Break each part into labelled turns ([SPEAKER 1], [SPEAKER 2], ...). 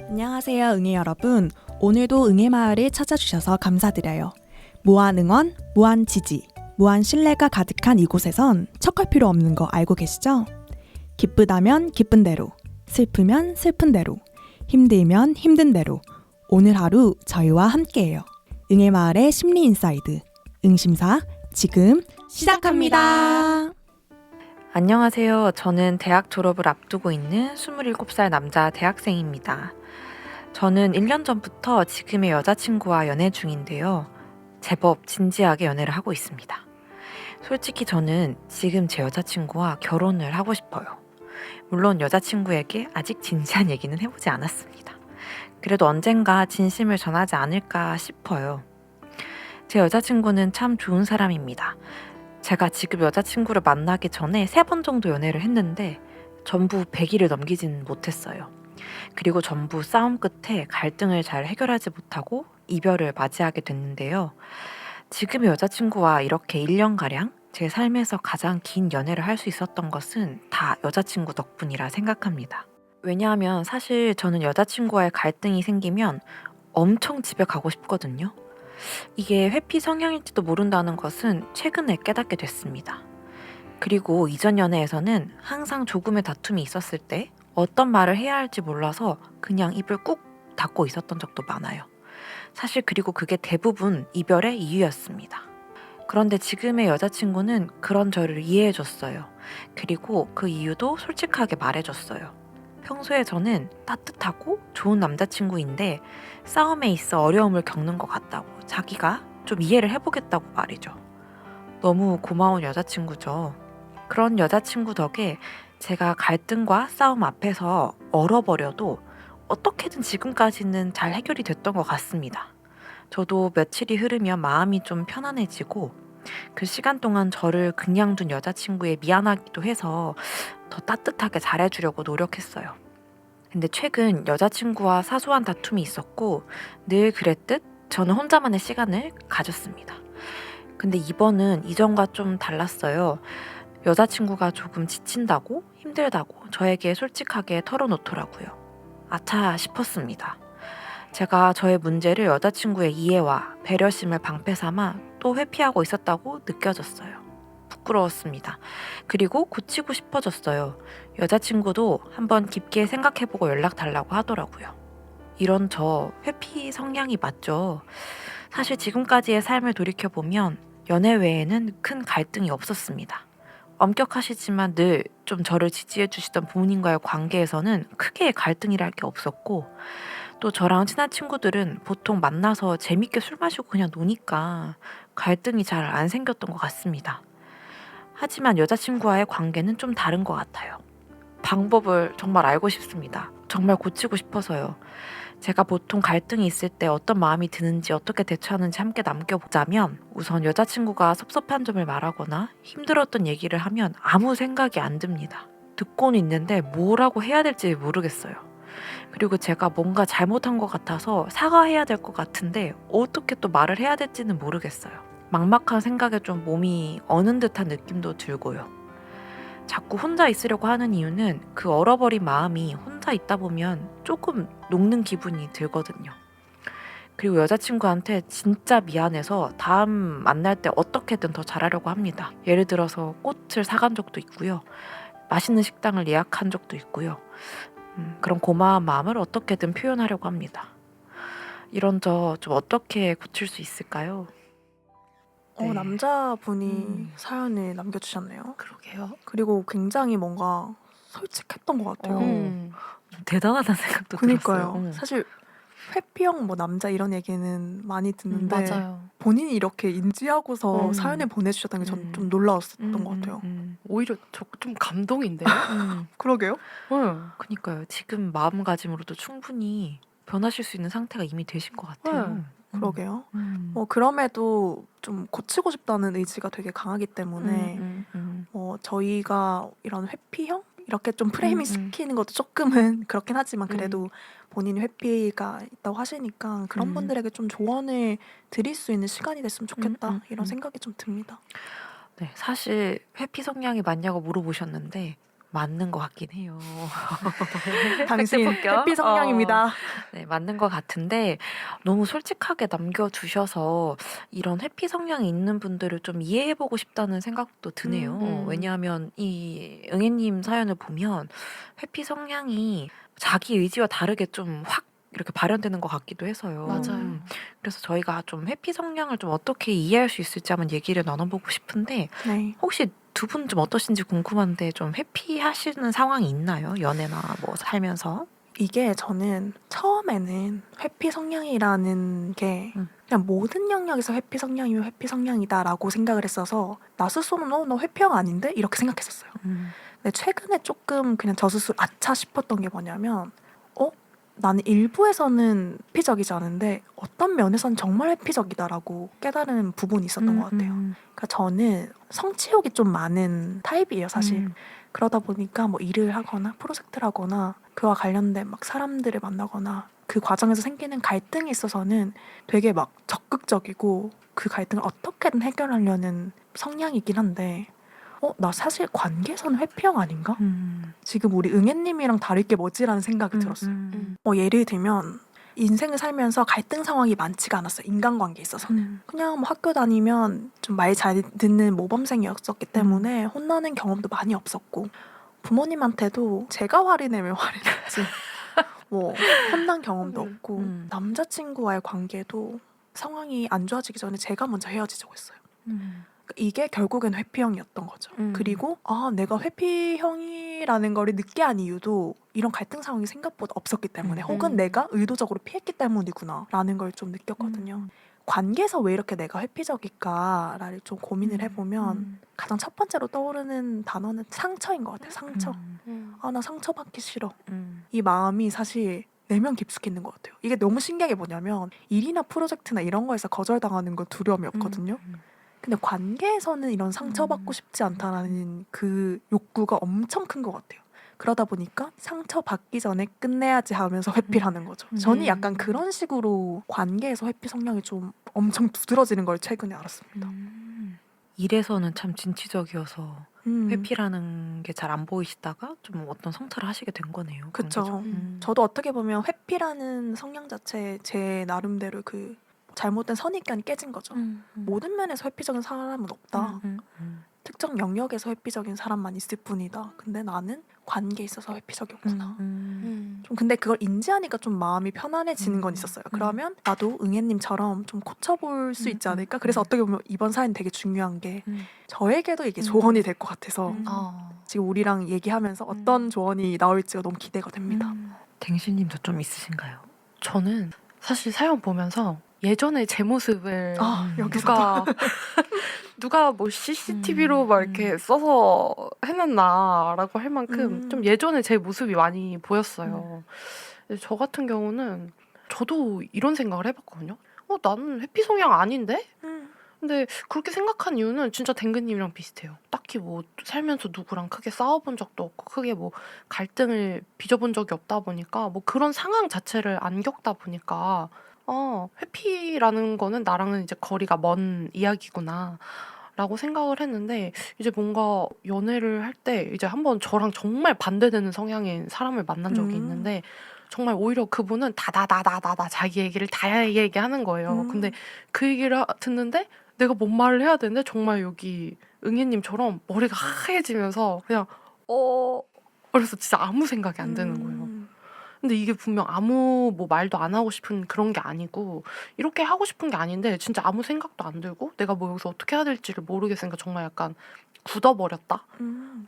[SPEAKER 1] 안녕하세요, 응애 여러분. 오늘도 응애마을을 찾아주셔서 감사드려요. 무한 응원, 무한 지지, 무한 신뢰가 가득한 이곳에선 척할 필요 없는 거 알고 계시죠? 기쁘다면 기쁜 대로, 슬프면 슬픈 대로, 힘들면 힘든 대로 오늘 하루 저희와 함께해요. 응애마을의 심리 인사이드, 응심사 지금 시작합니다.
[SPEAKER 2] 안녕하세요. 저는 대학 졸업을 앞두고 있는 27살 남자 대학생입니다. 저는 1년 전부터 지금의 여자친구와 연애 중인데요. 제법 진지하게 연애를 하고 있습니다. 솔직히 저는 지금 제 여자친구와 결혼을 하고 싶어요. 물론 여자친구에게 아직 진지한 얘기는 해보지 않았습니다. 그래도 언젠가 진심을 전하지 않을까 싶어요. 제 여자친구는 참 좋은 사람입니다. 제가 지금 여자친구를 만나기 전에 3번 정도 연애를 했는데 전부 100일을 넘기진 못했어요. 그리고 전부 싸움 끝에 갈등을 잘 해결하지 못하고 이별을 맞이하게 됐는데요. 지금의 여자친구와 이렇게 1년가량 제 삶에서 가장 긴 연애를 할 수 있었던 것은 다 여자친구 덕분이라 생각합니다. 왜냐하면 사실 저는 여자친구와의 갈등이 생기면 엄청 집에 가고 싶거든요. 이게 회피 성향일지도 모른다는 것은 최근에 깨닫게 됐습니다. 그리고 이전 연애에서는 항상 조금의 다툼이 있었을 때 어떤 말을 해야 할지 몰라서 그냥 입을 꾹 닫고 있었던 적도 많아요. 사실 그리고 그게 대부분 이별의 이유였습니다. 그런데 지금의 여자친구는 그런 저를 이해해줬어요. 그리고 그 이유도 솔직하게 말해줬어요. 평소에 저는 따뜻하고 좋은 남자친구인데 싸움에 있어 어려움을 겪는 것 같다고 자기가 좀 이해를 해보겠다고 말이죠. 너무 고마운 여자친구죠. 그런 여자친구 덕에 제가 갈등과 싸움 앞에서 얼어버려도 어떻게든 지금까지는 잘 해결이 됐던 것 같습니다. 저도 며칠이 흐르면 마음이 좀 편안해지고 그 시간 동안 저를 그냥 둔 여자친구에 미안하기도 해서 더 따뜻하게 잘해주려고 노력했어요. 근데 최근 여자친구와 사소한 다툼이 있었고 늘 그랬듯 저는 혼자만의 시간을 가졌습니다. 근데 이번은 이전과 좀 달랐어요. 여자친구가 조금 지친다고 힘들다고 저에게 솔직하게 털어놓더라고요. 아차 싶었습니다. 제가 저의 문제를 여자친구의 이해와 배려심을 방패 삼아 또 회피하고 있었다고 느껴졌어요. 부끄러웠습니다. 그리고 고치고 싶어졌어요. 여자친구도 한번 깊게 생각해보고 연락 달라고 하더라고요. 이런 저 회피 성향이 맞죠? 사실 지금까지의 삶을 돌이켜보면 연애 외에는 큰 갈등이 없었습니다. 엄격하시지만 늘 좀 저를 지지해주시던 부모님과의 관계에서는 크게 갈등이랄 게 없었고 또 저랑 친한 친구들은 보통 만나서 재밌게 술 마시고 그냥 노니까 갈등이 잘 안 생겼던 것 같습니다. 하지만 여자친구와의 관계는 좀 다른 것 같아요. 방법을 정말 알고 싶습니다. 정말 고치고 싶어서요. 제가 보통 갈등이 있을 때 어떤 마음이 드는지 어떻게 대처하는지 함께 남겨보자면 우선 여자친구가 섭섭한 점을 말하거나 힘들었던 얘기를 하면 아무 생각이 안 듭니다. 듣고는 있는데 뭐라고 해야 될지 모르겠어요. 그리고 제가 뭔가 잘못한 것 같아서 사과해야 될 것 같은데 어떻게 또 말을 해야 될지는 모르겠어요. 막막한 생각에 좀 몸이 어는 듯한 느낌도 들고요. 자꾸 혼자 있으려고 하는 이유는 그 얼어버린 마음이 혼자 있다 보면 조금 녹는 기분이 들거든요. 그리고 여자친구한테 진짜 미안해서 다음 만날 때 어떻게든 더 잘하려고 합니다. 예를 들어서 꽃을 사간 적도 있고요. 맛있는 식당을 예약한 적도 있고요. 그런 고마운 마음을 어떻게든 표현하려고 합니다. 이런 저 좀 어떻게 고칠 수 있을까요? 네.
[SPEAKER 3] 남자분이 사연을 남겨주셨네요.
[SPEAKER 2] 그러게요.
[SPEAKER 3] 그리고 굉장히 뭔가 솔직했던 것 같아요.
[SPEAKER 2] 좀 대단하다는 생각도
[SPEAKER 3] 그니까요.
[SPEAKER 2] 들었어요.
[SPEAKER 3] 사실 회피형 뭐 남자 이런 얘기는 많이 듣는데
[SPEAKER 4] 맞아요.
[SPEAKER 3] 본인이 이렇게 인지하고서
[SPEAKER 2] 음.
[SPEAKER 3] 사연을 보내주셨다는 게 전
[SPEAKER 2] 음.
[SPEAKER 3] 좀 놀라웠던 것 같아요.
[SPEAKER 4] 오히려 저 좀 감동인데요?
[SPEAKER 3] 그러게요.
[SPEAKER 2] 그니까요. 지금 마음가짐으로도 충분히 변하실 수 있는 상태가 이미 되신 것 같아요.
[SPEAKER 3] 그러게요. 그럼에도 좀 고치고 싶다는 의지가 되게 강하기 때문에 저희가 이런 회피형? 이렇게 좀 프레이밍 시키는 것도 조금은 그렇긴 하지만 그래도 본인이 회피가 있다고 하시니까 그런 분들에게 좀 조언을 드릴 수 있는 시간이 됐으면 좋겠다 이런 생각이 좀 듭니다.
[SPEAKER 2] 네, 사실 회피 성향이 맞냐고 물어보셨는데 맞는 것 같긴 해요.
[SPEAKER 3] 당신
[SPEAKER 2] 팩트폭격?
[SPEAKER 3] 회피 성향입니다.
[SPEAKER 2] 네, 맞는 것 같은데 너무 솔직하게 남겨주셔서 이런 회피 성향이 있는 분들을 좀 이해해보고 싶다는 생각도 드네요. 왜냐하면 이 응애님 사연을 보면 회피 성향이 자기 의지와 다르게 좀 확 이렇게 발현되는 것 같기도 해서요.
[SPEAKER 4] 맞아요.
[SPEAKER 2] 그래서 저희가 좀 회피 성향을 좀 어떻게 이해할 수 있을지 한번 얘기를 나눠보고 싶은데
[SPEAKER 3] 네.
[SPEAKER 2] 혹시 두 분 좀 어떠신지 궁금한데 좀 회피하시는 상황이 있나요? 연애나 뭐 살면서?
[SPEAKER 3] 이게 저는 처음에는 회피 성향이라는 게 그냥 모든 영역에서 회피 성향이면 회피 성향이다라고 생각을 했어서 나 스스로는 너 회피형 아닌데? 이렇게 생각했었어요. 근데 최근에 조금 그냥 저 스스로 아차 싶었던 게 뭐냐면 나는 일부에서는 회피적이지 않은데 어떤 면에서는 정말 회피적이다라고 깨달은 부분이 있었던 것 같아요. 그러니까 저는 성취욕이 좀 많은 타입이에요, 사실. 그러다 보니까 뭐 일을 하거나 프로젝트를 하거나 그와 관련된 막 사람들을 만나거나 그 과정에서 생기는 갈등에 있어서는 되게 막 적극적이고 그 갈등을 어떻게든 해결하려는 성향이긴 한데 나 사실 관계에서는 회피형 아닌가? 지금 우리 응애님이랑 다를 게 뭐지라는 생각이 들었어요. 예를 들면 인생을 살면서 갈등 상황이 많지가 않았어요. 인간관계에 있어서는. 그냥 뭐 학교 다니면 좀 말 잘 듣는 모범생이었기 때문에 혼나는 경험도 많이 없었고 부모님한테도 제가 화를 내면 화를 냈지 뭐 혼난 경험도 없고 남자친구와의 관계도 상황이 안 좋아지기 전에 제가 먼저 헤어지자고 했어요. 이게 결국엔 회피형이었던 거죠. 그리고 내가 회피형이라는 거를 늦게 한 이유도 이런 갈등 상황이 생각보다 없었기 때문에 혹은 내가 의도적으로 피했기 때문이구나 라는 걸 좀 느꼈거든요. 관계에서 왜 이렇게 내가 회피적일까를 좀 고민을 해보면 가장 첫 번째로 떠오르는 단어는 상처인 것 같아요. 상처. 나 상처받기 싫어. 이 마음이 사실 내면 깊숙이 있는 것 같아요. 이게 너무 신기한 게 뭐냐면 일이나 프로젝트나 이런 거에서 거절당하는 건 두려움이 없거든요. 근데 관계에서는 이런 상처받고 싶지 않다라는 그 욕구가 엄청 큰 것 같아요. 그러다 보니까 상처받기 전에 끝내야지 하면서 회피를 하는 거죠. 저는 약간 그런 식으로 관계에서 회피 성향이 좀 엄청 두드러지는 걸 최근에 알았습니다.
[SPEAKER 2] 일에서는 참 진취적이어서 회피라는 게 잘 안 보이시다가 좀 어떤 성찰을 하시게 된 거네요.
[SPEAKER 3] 그렇죠. 저도 어떻게 보면 회피라는 성향 자체에 제 나름대로 그 잘못된 선입견이 깨진 거죠. 모든 면에서 회피적인 사람은 없다. 특정 영역에서 회피적인 사람만 있을 뿐이다. 근데 나는 관계에 있어서 회피적이었구나. 좀 근데 그걸 인지하니까 좀 마음이 편안해지는 건 있었어요. 그러면 나도 응애님처럼 좀 고쳐볼 수 있지 않을까? 그래서 어떻게 보면 이번 사연 되게 중요한 게 저에게도 이게 조언이 될 것 같아서 지금 우리랑 얘기하면서 어떤 조언이 나올지가 너무 기대가 됩니다.
[SPEAKER 2] 댕신님도 좀 있으신가요?
[SPEAKER 4] 저는 사실 사연 보면서 예전에 제 모습을
[SPEAKER 3] 여기서
[SPEAKER 4] 누가 뭐 CCTV로 막 이렇게 써서 해놨나라고 할 만큼 좀 예전에 제 모습이 많이 보였어요. 근데 저 같은 경우는 저도 이런 생각을 해봤거든요. 나는 회피 성향 아닌데? 근데 그렇게 생각한 이유는 진짜 댕근님이랑 비슷해요. 딱히 뭐 살면서 누구랑 크게 싸워본 적도 없고 크게 뭐 갈등을 빚어본 적이 없다 보니까 뭐 그런 상황 자체를 안 겪다 보니까 회피라는 거는 나랑은 이제 거리가 먼 이야기구나 라고 생각을 했는데 이제 뭔가 연애를 할 때 이제 한번 저랑 정말 반대되는 성향의 사람을 만난 적이 있는데 정말 오히려 그분은 다다다다다다 자기 얘기를 다 얘기하는 거예요. 근데 그 얘기를 듣는데 내가 뭔 말을 해야 되는데 정말 여기 응애님처럼 머리가 하얘지면서 그냥 그래서 진짜 아무 생각이 안 드는 거예요. 근데 이게 분명 아무 뭐 말도 안 하고 싶은 그런 게 아니고 이렇게 하고 싶은 게 아닌데 진짜 아무 생각도 안 들고 내가 뭐 여기서 어떻게 해야 될지를 모르겠으니까 정말 약간 굳어버렸다?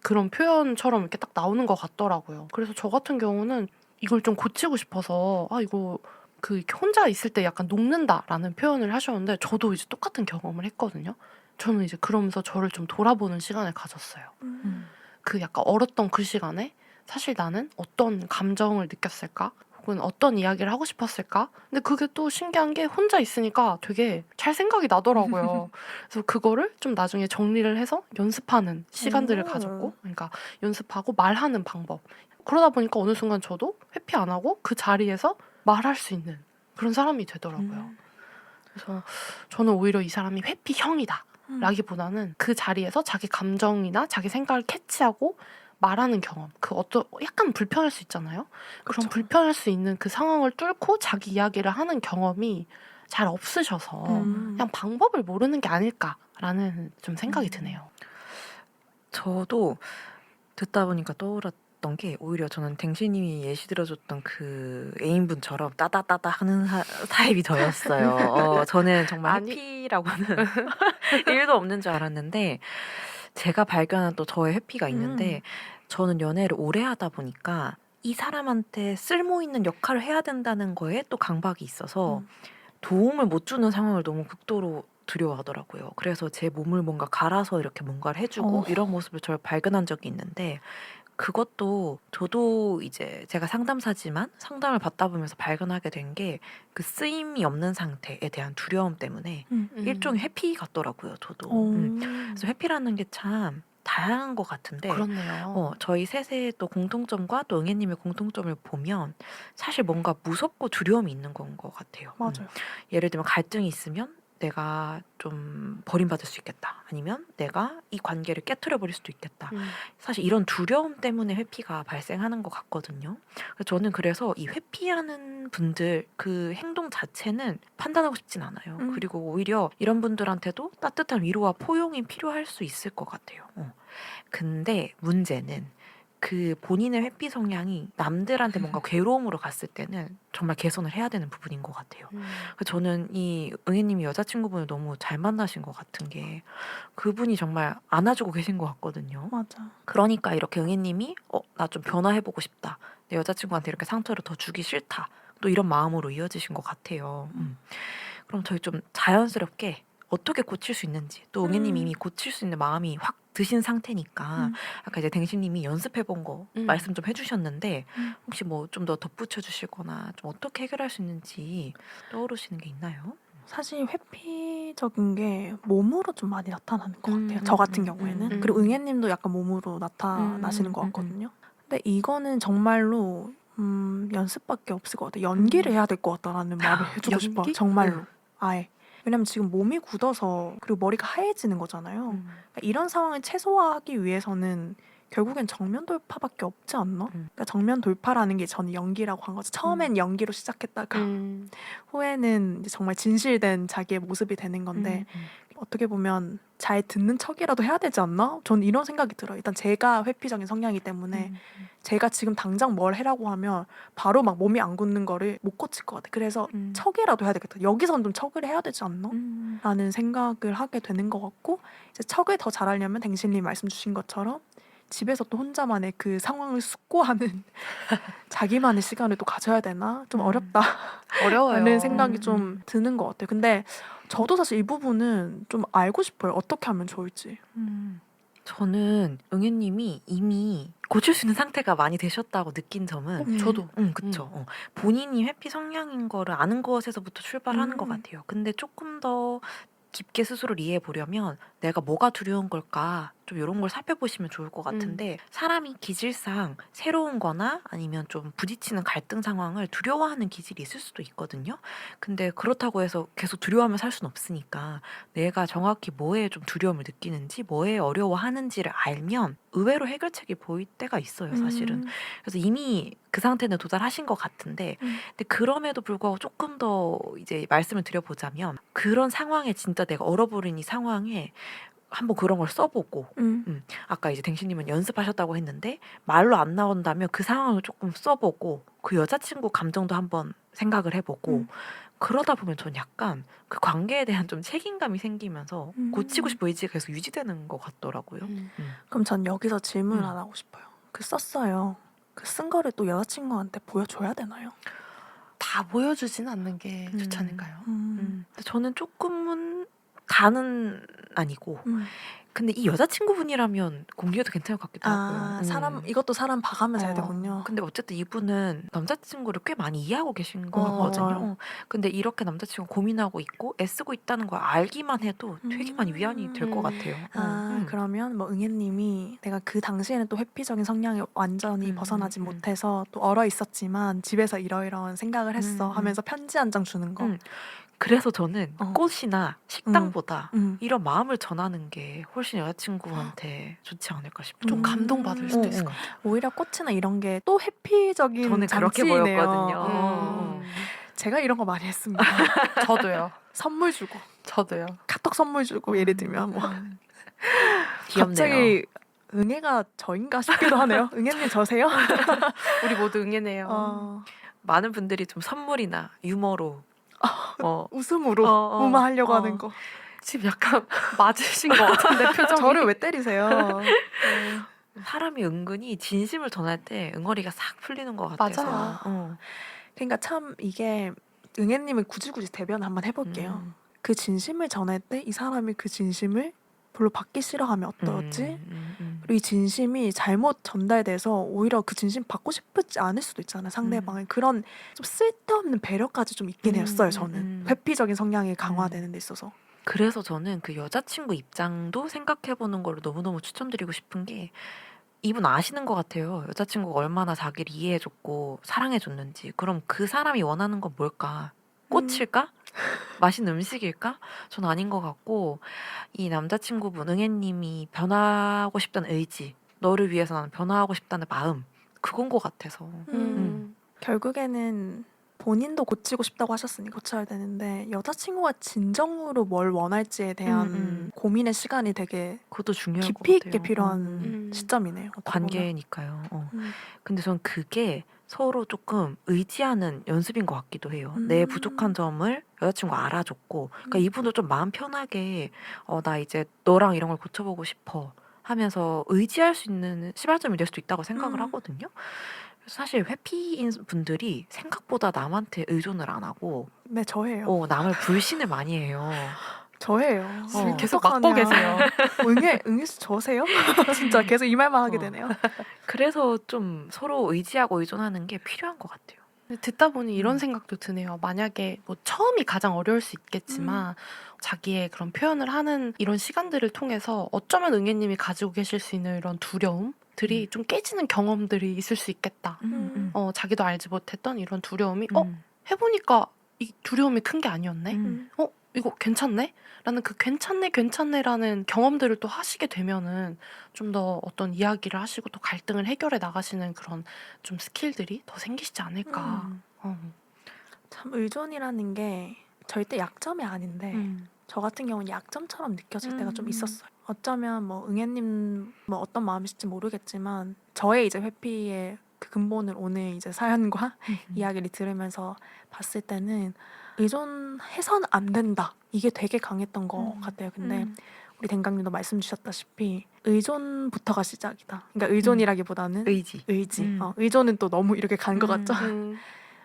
[SPEAKER 4] 그런 표현처럼 이렇게 딱 나오는 것 같더라고요. 그래서 저 같은 경우는 이걸 좀 고치고 싶어서 이거 그 혼자 있을 때 약간 녹는다라는 표현을 하셨는데 저도 이제 똑같은 경험을 했거든요. 저는 이제 그러면서 저를 좀 돌아보는 시간을 가졌어요. 그 약간 얼었던 그 시간에 사실 나는 어떤 감정을 느꼈을까? 혹은 어떤 이야기를 하고 싶었을까? 근데 그게 또 신기한 게 혼자 있으니까 되게 잘 생각이 나더라고요. 그래서 그거를 좀 나중에 정리를 해서 연습하는 시간들을 가졌고, 그러니까 연습하고 말하는 방법. 그러다 보니까 어느 순간 저도 회피 안 하고 그 자리에서 말할 수 있는 그런 사람이 되더라고요. 그래서 저는 오히려 이 사람이 회피형이다 라기보다는 그 자리에서 자기 감정이나 자기 생각을 캐치하고 말하는 경험, 그 약간 불편할 수 있잖아요. 그런
[SPEAKER 3] 그쵸.
[SPEAKER 4] 불편할 수 있는 그 상황을 뚫고 자기 이야기를 하는 경험이 잘 없으셔서 그냥 방법을 모르는 게 아닐까라는 좀 생각이 드네요.
[SPEAKER 2] 저도 듣다 보니까 떠올랐던 게 오히려 저는 댕시님이 예시 들어줬던 그 애인분처럼 따다따다 하는 타입이 저였어요. 저는 정말
[SPEAKER 4] 아니.
[SPEAKER 2] 해피라고는 1도 없는 줄 알았는데 제가 발견한 또 저의 해피가 있는데 저는 연애를 오래 하다 보니까 이 사람한테 쓸모 있는 역할을 해야 된다는 거에 또 강박이 있어서 도움을 못 주는 상황을 너무 극도로 두려워하더라고요. 그래서 제 몸을 뭔가 갈아서 이렇게 뭔가를 해주고 이런 모습을 저를 발견한 적이 있는데 그것도 저도 이제 제가 상담사지만 상담을 받다 보면서 발견하게 된 게 그 쓰임이 없는 상태에 대한 두려움 때문에 일종의 회피 같더라고요. 저도. 그래서 회피라는 게 참 다양한 것 같은데
[SPEAKER 4] 그렇네요.
[SPEAKER 2] 저희 셋의 또 공통점과 또 응애님의 공통점을 보면 사실 뭔가 무섭고 두려움이 있는 건 것 같아요.
[SPEAKER 3] 맞아요.
[SPEAKER 2] 예를 들면 갈등이 있으면 내가 좀 버림받을 수 있겠다. 아니면 내가 이 관계를 깨트려 버릴 수도 있겠다. 사실 이런 두려움 때문에 회피가 발생하는 것 같거든요. 저는 그래서 이 회피하는 분들 그 행동 자체는 판단하고 싶진 않아요. 그리고 오히려 이런 분들한테도 따뜻한 위로와 포용이 필요할 수 있을 것 같아요. 근데 문제는 그 본인의 회피 성향이 남들한테 뭔가 괴로움으로 갔을 때는 정말 개선을 해야 되는 부분인 것 같아요. 그래서 저는 이 응애님이 여자친구분을 너무 잘 만나신 것 같은 게 그분이 정말 안아주고 계신 것 같거든요.
[SPEAKER 3] 맞아.
[SPEAKER 2] 그러니까 이렇게 응애님이 나 좀 변화해보고 싶다. 내 여자친구한테 이렇게 상처를 더 주기 싫다. 또 이런 마음으로 이어지신 것 같아요. 그럼 저희 좀 자연스럽게 어떻게 고칠 수 있는지 또 응애님이 이미 고칠 수 있는 마음이 확 드신 상태니까 아까 이제 댕신님이 연습해본 거 말씀 좀 해주셨는데 혹시 뭐 좀 더 덧붙여 주시거나 좀 어떻게 해결할 수 있는지 떠오르시는 게 있나요?
[SPEAKER 3] 사실 회피적인 게 몸으로 좀 많이 나타나는 것 같아요. 저 같은 경우에는. 그리고 응애님도 약간 몸으로 나타나시는 것 같거든요. 근데 이거는 정말로 연습밖에 없을 것 같아요. 연기를 해야 될 것 같다라는 말을 해주고
[SPEAKER 4] 연기?
[SPEAKER 3] 싶어요. 정말로. 아예. 왜냐면 지금 몸이 굳어서 그리고 머리가 하얘지는 거잖아요. 그러니까 이런 상황을 최소화하기 위해서는 결국엔 정면 돌파밖에 없지 않나? 그러니까 정면 돌파라는 게 저는 연기라고 한 거죠. 처음엔 연기로 시작했다가 후에는 이제 정말 진실된 자기의 모습이 되는 건데 어떻게 보면 잘 듣는 척이라도 해야 되지 않나? 저는 이런 생각이 들어요. 일단 제가 회피적인 성향이기 때문에 제가 지금 당장 뭘 해라고 하면 바로 막 몸이 안 굳는 거를 못 고칠 것 같아요. 그래서 척이라도 해야 되겠다. 여기선 좀 척을 해야 되지 않나? 라는 생각을 하게 되는 것 같고 이제 척을 더 잘하려면 댕신님 말씀 주신 것처럼 집에서 또 혼자만의 그 상황을 숙고하는 자기만의 시간을 또 가져야 되나? 좀 어렵다.
[SPEAKER 4] 어려워요.
[SPEAKER 3] 라는 생각이 좀 드는 것 같아요. 근데 저도 사실 이 부분은 좀 알고 싶어요. 어떻게 하면 좋을지.
[SPEAKER 2] 저는 응애님이 이미 고칠 수 있는 상태가 많이 되셨다고 느낀 점은
[SPEAKER 4] 저도.
[SPEAKER 2] 그쵸. 본인이 회피 성향인 거를 아는 것에서부터 출발하는 것 같아요. 근데 조금 더 깊게 스스로를 이해해 보려면 내가 뭐가 두려운 걸까 좀 이런 걸 살펴보시면 좋을 것 같은데 사람이 기질상 새로운 거나 아니면 좀 부딪히는 갈등 상황을 두려워하는 기질이 있을 수도 있거든요. 근데 그렇다고 해서 계속 두려워하며 살 수는 없으니까 내가 정확히 뭐에 좀 두려움을 느끼는지 뭐에 어려워하는지를 알면 의외로 해결책이 보일 때가 있어요, 사실은. 그래서 이미 그 상태는 도달하신 것 같은데 근데 그럼에도 불구하고 조금 더 이제 말씀을 드려보자면 그런 상황에 진짜 내가 얼어버린 이 상황에 한번 그런 걸 써보고 아까 이제 댕신님은 연습하셨다고 했는데 말로 안 나온다면 그 상황을 조금 써보고 그 여자친구 감정도 한번 생각을 해보고 그러다 보면 전 약간 그 관계에 대한 좀 책임감이 생기면서 고치고 싶은 의지가 계속 유지되는 것 같더라고요.
[SPEAKER 3] 그럼 전 여기서 질문을 하나 하고 싶어요. 그 썼어요. 그 쓴 거를 또 여자친구한테 보여줘야 되나요?
[SPEAKER 4] 다 보여주진 않는 게 좋지 않을까요?
[SPEAKER 2] 근데 저는 조금은 다는 아니고 근데 이 여자친구분이라면 공개해도 괜찮을 것 같기도 하고요.
[SPEAKER 3] 사람 이것도 사람 봐가면서 해야 되군요.
[SPEAKER 2] 근데 어쨌든 이분은 남자친구를 꽤 많이 이해하고 계신 거거든요. 근데 이렇게 남자친구 고민하고 있고 애쓰고 있다는 걸 알기만 해도 되게 많이 위안이 될 것 같아요.
[SPEAKER 3] 그러면 뭐 응애님이 내가 그 당시에는 또 회피적인 성향이 완전히 벗어나지 못해서 또 얼어 있었지만 집에서 이러이러한 생각을 했어 하면서 편지 한 장 주는 거.
[SPEAKER 2] 그래서 저는
[SPEAKER 3] 어.
[SPEAKER 2] 꽃이나 식당보다
[SPEAKER 3] 음.
[SPEAKER 2] 이런 마음을 전하는 게 훨씬 여자친구한테 좋지 않을까 싶어요.
[SPEAKER 4] 좀 감동받을 수도
[SPEAKER 2] 어,
[SPEAKER 4] 있을
[SPEAKER 2] 어.
[SPEAKER 4] 것 같아요.
[SPEAKER 3] 오히려 꽃이나 이런 게 또 해피적인
[SPEAKER 2] 저는 그렇게
[SPEAKER 3] 잔치이네요.
[SPEAKER 2] 보였거든요.
[SPEAKER 4] 음.
[SPEAKER 3] 제가 이런 거 많이 했습니다.
[SPEAKER 4] 저도요.
[SPEAKER 3] 선물 주고
[SPEAKER 4] 저도요.
[SPEAKER 3] 카톡 선물 주고 예를 들면 뭐
[SPEAKER 2] 귀엽네요.
[SPEAKER 3] 갑자기 응애가 저인가 싶기도 하네요. 응애님 저세요?
[SPEAKER 4] 우리 모두 응애네요.
[SPEAKER 2] 많은 분들이 좀 선물이나 유머로
[SPEAKER 3] 웃음으로
[SPEAKER 2] 어,
[SPEAKER 3] 무마하려고
[SPEAKER 2] 어.
[SPEAKER 3] 하는 거.
[SPEAKER 4] 지금 약간 맞으신 것 같은데 표정이.
[SPEAKER 3] 저를 왜 때리세요?
[SPEAKER 2] 사람이 은근히 진심을 전할 때 응어리가 싹 풀리는 것 같아서.
[SPEAKER 4] 맞아요.
[SPEAKER 3] 그러니까 참 이게 응애님을 굳이 대변 한번 해볼게요. 그 진심을 전할 때 이 사람이 그 진심을 별로 받기 싫어하면 어떨지, 그리고 이 진심이 잘못 전달돼서 오히려 그 진심 받고 싶지 않을 수도 있잖아요, 상대방은. 그런 좀 쓸데없는 배려까지 좀 있긴 했어요, 저는. 회피적인 성향이 강화되는 데 있어서.
[SPEAKER 2] 그래서 저는 그 여자친구 입장도 생각해보는 걸 너무너무 추천드리고 싶은 게, 이분 아시는 것 같아요. 여자친구가 얼마나 자기를 이해해줬고 사랑해줬는지. 그럼 그 사람이 원하는 건 뭘까? 꽃일까? 맛있는 음식일까? 전 아닌 것 같고, 이 남자친구분 응애님이 변하고 싶다는 의지, 너를 위해서 나는 변화하고 싶다는 마음, 그건 것 같아서.
[SPEAKER 3] 결국에는 본인도 고치고 싶다고 하셨으니 고쳐야 되는데, 여자친구가 진정으로 뭘 원할지에 대한 고민의 시간이 되게
[SPEAKER 2] 그것도 중요할
[SPEAKER 3] 깊이
[SPEAKER 2] 것
[SPEAKER 3] 있게
[SPEAKER 2] 같아요.
[SPEAKER 3] 필요한 시점이네요. 어떻게 보면.
[SPEAKER 2] 관계니까요. 근데 전 그게 서로 조금 의지하는 연습인 것 같기도 해요. 내 부족한 점을 여자친구가 알아줬고, 그러니까 이분도 좀 마음 편하게 나 이제 너랑 이런 걸 고쳐보고 싶어 하면서 의지할 수 있는 시발점이 될 수도 있다고 생각을 하거든요. 그래서 사실 회피인 분들이 생각보다 남한테 의존을 안 하고
[SPEAKER 3] 네, 저예요.
[SPEAKER 2] 남을 불신을 많이 해요.
[SPEAKER 3] 저예요.
[SPEAKER 2] 지금
[SPEAKER 4] 계속 막고 계세요.
[SPEAKER 3] 응애씨 저세요? 진짜 계속 이 말만 하게 되네요.
[SPEAKER 2] 그래서 좀 서로 의지하고 의존하는 게 필요한 것 같아요.
[SPEAKER 4] 근데 듣다 보니 이런 생각도 드네요. 만약에 뭐 처음이 가장 어려울 수 있겠지만 자기의 그런 표현을 하는 이런 시간들을 통해서 어쩌면 응애님이 가지고 계실 수 있는 이런 두려움들이 좀 깨지는 경험들이 있을 수 있겠다. 자기도 알지 못했던 이런 두려움이 해보니까 이 두려움이 큰 게 아니었네. 이거 괜찮네? 라는 그 괜찮네라는 경험들을 또 하시게 되면은 좀 더 어떤 이야기를 하시고 또 갈등을 해결해 나가시는 그런 좀 스킬들이 더 생기시지 않을까.
[SPEAKER 3] 참 의존이라는 게 절대 약점이 아닌데 저 같은 경우는 약점처럼 느껴질 때가 좀 있었어요. 어쩌면 뭐 응애님 뭐 어떤 마음이실지 모르겠지만 저의 이제 회피의 그 근본을 오늘 이제 사연과 이야기를 들으면서 봤을 때는 의존해서는 안 된다. 이게 되게 강했던 것 같아요. 근데 우리 댕강님도 말씀 주셨다시피 의존부터가 시작이다. 그러니까 의존이라기보다는
[SPEAKER 2] 의지.
[SPEAKER 3] 의존은 또 너무 이렇게 간 것 같죠?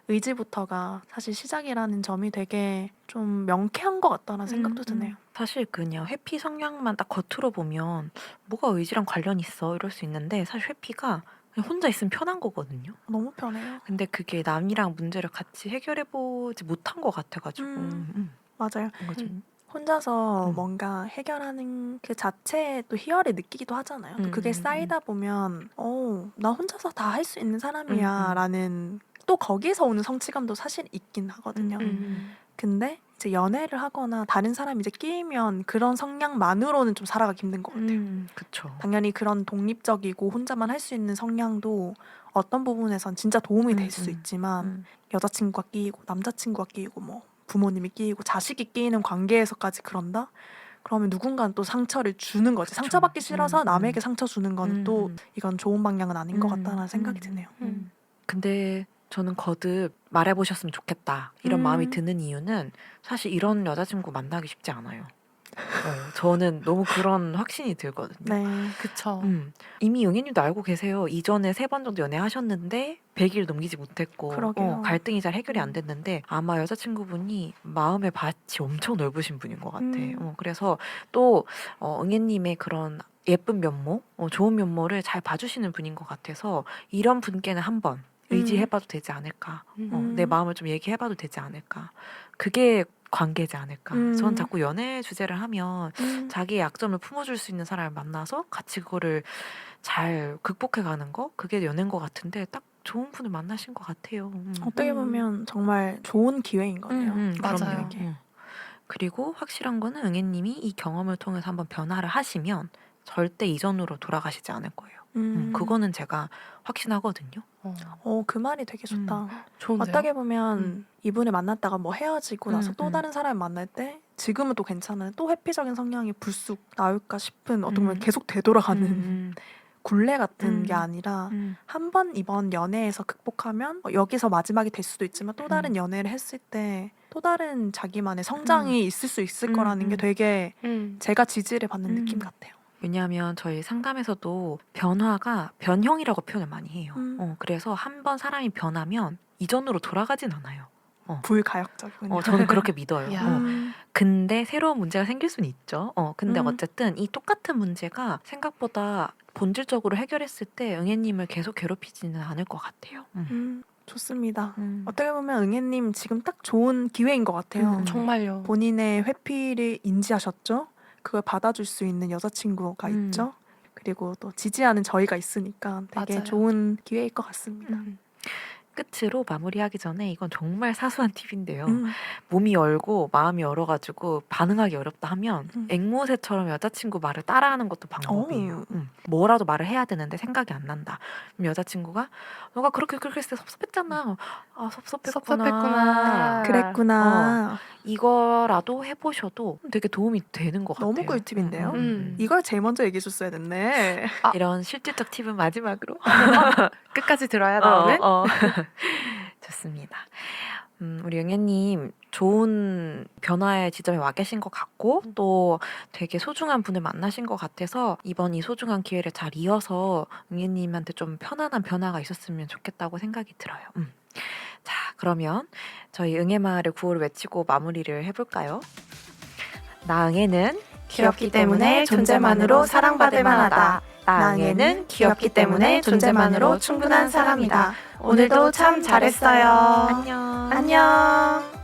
[SPEAKER 3] 의지부터가 사실 시작이라는 점이 되게 좀 명쾌한 것 같다는 생각도 드네요.
[SPEAKER 2] 사실 그냥 회피 성향만 딱 겉으로 보면 뭐가 의지랑 관련 있어 이럴 수 있는데, 사실 회피가 그냥 혼자 있으면 편한 거거든요.
[SPEAKER 3] 너무 편해요.
[SPEAKER 2] 근데 그게 남이랑 문제를 같이 해결해보지 못한 것 같아가지고.
[SPEAKER 3] 맞아요.
[SPEAKER 2] 뭔가 좀
[SPEAKER 3] 혼자서 뭔가 해결하는 그 자체에 또 희열을 느끼기도 하잖아요. 또 그게 쌓이다 보면 나 혼자서 다 할 수 있는 사람이야 라는 또 거기에서 오는 성취감도 사실 있긴 하거든요. 근데 이제 연애를 하거나 다른 사람이 이제 끼면 그런 성향만으로는 좀 살아가기 힘든 것 같아요.
[SPEAKER 2] 그쵸.
[SPEAKER 3] 당연히 그런 독립적이고 혼자만 할 수 있는 성향도 어떤 부분에선 진짜 도움이 될 수 있지만 여자친구가 끼이고 남자친구가 끼이고 뭐 부모님이 끼이고 자식이 끼이는 관계에서까지 그런다? 그러면 누군가는 또 상처를 주는 거지.
[SPEAKER 2] 그쵸.
[SPEAKER 3] 상처받기 싫어서 남에게 상처 주는 건 또 이건 좋은 방향은 아닌 것 같다는 생각이 드네요.
[SPEAKER 2] 근데 저는 거듭 말해보셨으면 좋겠다 이런 마음이 드는 이유는, 사실 이런 여자친구 만나기 쉽지 않아요. 저는 너무 그런 확신이 들거든요.
[SPEAKER 3] 네.
[SPEAKER 4] 그쵸.
[SPEAKER 2] 이미 응애님도 알고 계세요. 이전에 3번 정도 연애하셨는데 100일 넘기지 못했고
[SPEAKER 3] 그러게요.
[SPEAKER 2] 갈등이 잘 해결이 안 됐는데, 아마 여자친구분이 마음의 밭이 엄청 넓으신 분인 것 같아. 그래서 또 응애님의 그런 예쁜 면모, 좋은 면모를 잘 봐주시는 분인 것 같아서 이런 분께는 한번 의지해봐도 되지 않을까. 내 마음을 좀 얘기해봐도 되지 않을까. 그게 관계지 않을까. 전 자꾸 연애 주제를 하면 자기의 약점을 품어줄 수 있는 사람을 만나서 같이 그거를 잘 극복해가는 거, 그게 연애인 것 같은데 딱 좋은 분을 만나신 것 같아요.
[SPEAKER 3] 어떻게 보면 정말 좋은 기회인 거네요.
[SPEAKER 4] 맞아요.
[SPEAKER 2] 그럼요. 그리고 확실한 거는 응애님이 이 경험을 통해서 한번 변화를 하시면 절대 이전으로 돌아가시지 않을 거예요. 그거는 제가 확신하거든요.
[SPEAKER 3] 그 말이 되게 좋다.
[SPEAKER 4] 좋은데요?
[SPEAKER 3] 어떻게 보면 이분을 만났다가 뭐 헤어지고 나서 또
[SPEAKER 2] 음.
[SPEAKER 3] 다른 사람을 만날 때 지금은 또 괜찮은 또 회피적인 성향이 불쑥 나올까 싶은 어떤 보면 계속 되돌아가는 굴레 같은 게 아니라 한 번 이번 연애에서 극복하면 여기서 마지막이 될 수도 있지만 또 다른 연애를 했을 때 또 다른 자기만의 성장이 있을 수 있을 거라는 게 되게 제가 지지를 받는 느낌 같아요.
[SPEAKER 2] 왜냐하면 저희 상담에서도 변화가 변형이라고 표현을 많이 해요. 그래서 한 번 사람이 변하면 이전으로 돌아가진 않아요.
[SPEAKER 3] 불가역적이군요.
[SPEAKER 2] 저는 그렇게 믿어요.
[SPEAKER 4] 야.
[SPEAKER 2] 근데 새로운 문제가 생길 수는 있죠. 근데
[SPEAKER 3] 음.
[SPEAKER 2] 어쨌든 이 똑같은 문제가 생각보다 본질적으로 해결했을 때 응애님을 계속 괴롭히지는 않을 것 같아요.
[SPEAKER 3] 좋습니다. 어떻게 보면 응애님 지금 딱 좋은 기회인 것 같아요.
[SPEAKER 4] 정말요.
[SPEAKER 3] 본인의 회피를 인지하셨죠? 그걸 받아줄 수 있는 여자친구가 있죠? 그리고 또 지지하는 저희가 있으니까 되게
[SPEAKER 4] 맞아요.
[SPEAKER 3] 좋은 기회일 것 같습니다.
[SPEAKER 2] 끝으로 마무리하기 전에 이건 정말 사소한 팁인데요.
[SPEAKER 3] 음.
[SPEAKER 2] 몸이 열고 마음이 열어가지고 반응하기 어렵다 하면 앵무새처럼 여자친구 말을 따라하는 것도 방법이에요. 뭐라도 말을 해야 되는데 생각이 안 난다. 그럼 여자친구가 너가 그렇게 했을 때 섭섭했잖아. 아 섭섭했구나.
[SPEAKER 3] 그랬구나.
[SPEAKER 2] 이거라도 해보셔도 되게 도움이 되는 것 같아요.
[SPEAKER 3] 너무 꿀팁인데요?
[SPEAKER 4] 음.
[SPEAKER 3] 이걸 제일 먼저 얘기해줬어야 됐네.
[SPEAKER 2] 이런 실질적 팁은 마지막으로.
[SPEAKER 4] 끝까지 들어야 나오는.
[SPEAKER 2] 좋습니다. 우리 영애님 좋은 변화의 지점에 와 계신 것 같고 또 되게 소중한 분을 만나신 것 같아서 이번 이 소중한 기회를 잘 이어서 응애님한테 좀 편안한 변화가 있었으면 좋겠다고 생각이 들어요. 자, 그러면 저희 응애마을의 구호를 외치고 마무리를 해볼까요? 나 응애는
[SPEAKER 3] 귀엽기 때문에 존재만으로 사랑받을 만하다. 나 응애는 귀엽기 때문에 존재만으로 충분한 사람이다. 오늘도 참 잘했어요.
[SPEAKER 2] 안녕.
[SPEAKER 3] 안녕.